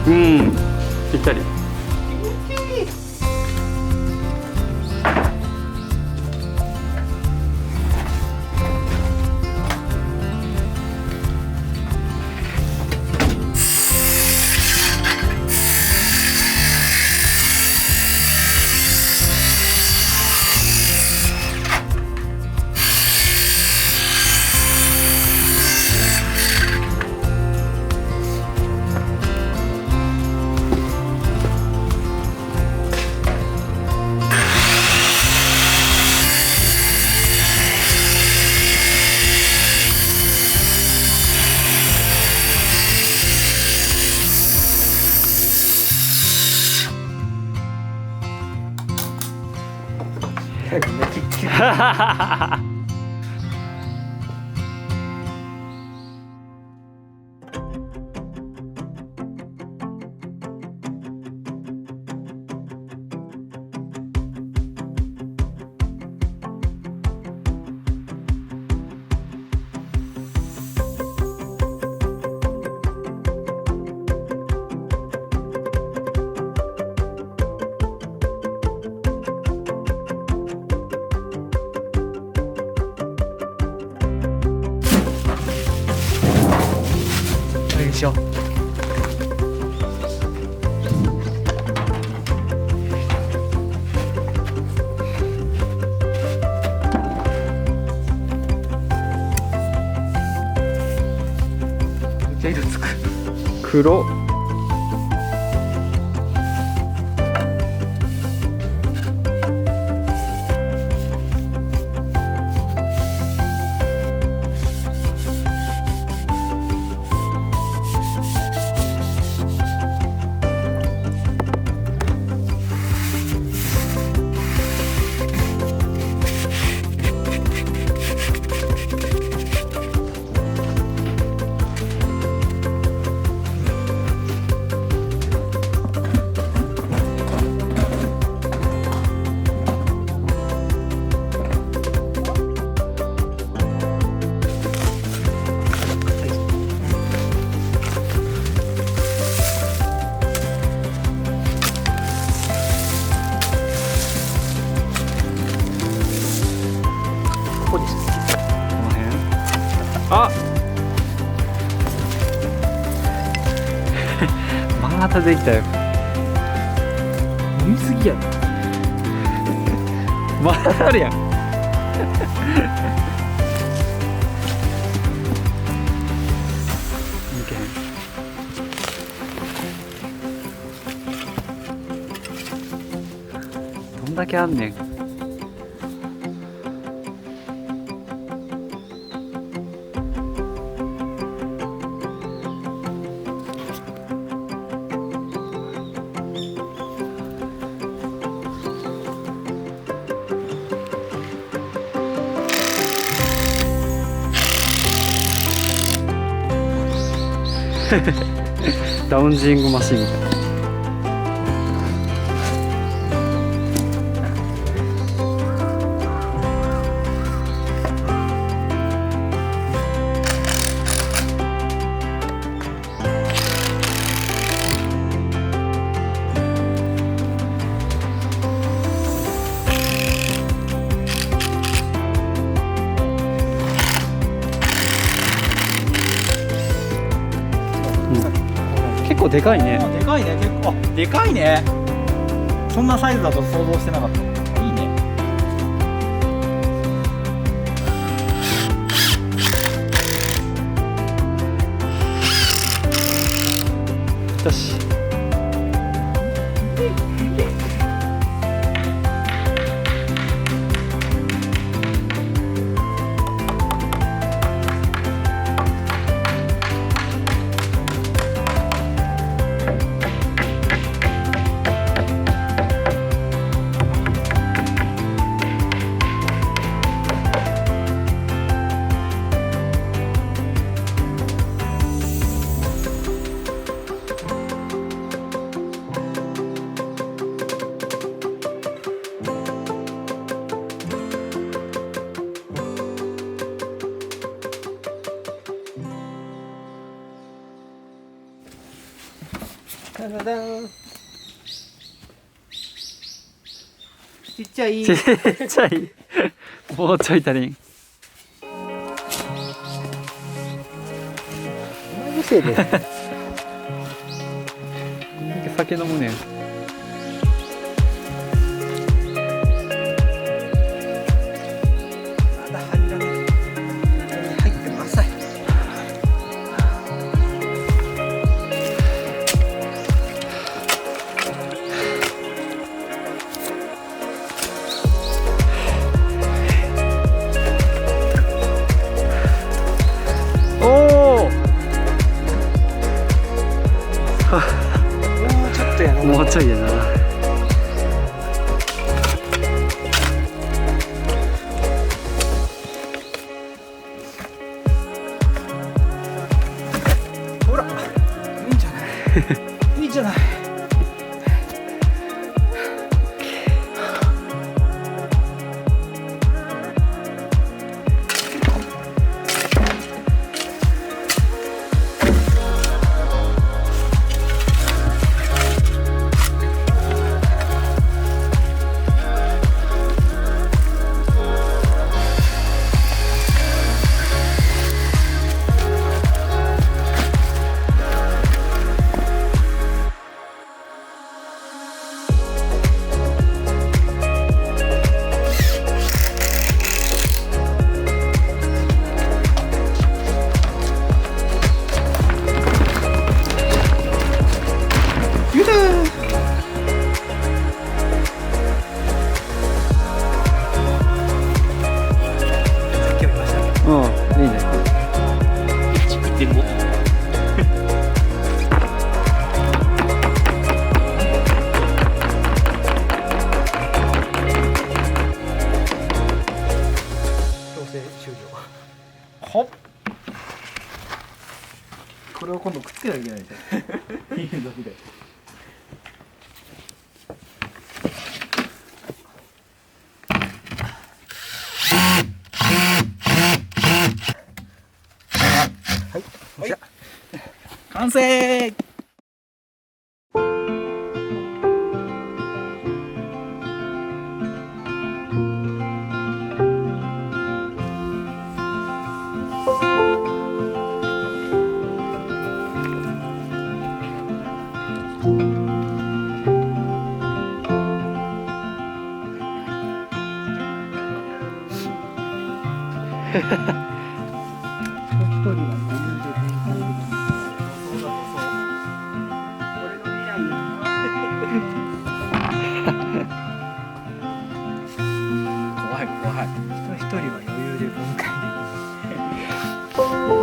うん、ぴったり。これにしよう。めっちゃ色つく。黒。ここです。この辺。あ。またできたよ。飲みすぎやろ。まだあるやん。抜けへん。どんだけあんねん。ラウンジングマシンみたいな。結構でかいね。あ、でかいね、結構。あ、でかいね。そんなサイズだと想像してなかった。いいね。よし。ダダダン。ちっちゃい。ちっちゃい。もうちょい足りん。お前のせいで。酒飲むねん。まだ入らない。入っても浅い。おお。もうちょっとやな。もうちょいやな。ほら、いいんじゃない。いいじゃない。うん、いいね。1.5。強制終了。ほっ。これを今度くっつけなきゃいけないですよ。金属で。はい。完成。怖い怖い。一人は余裕で分解できる。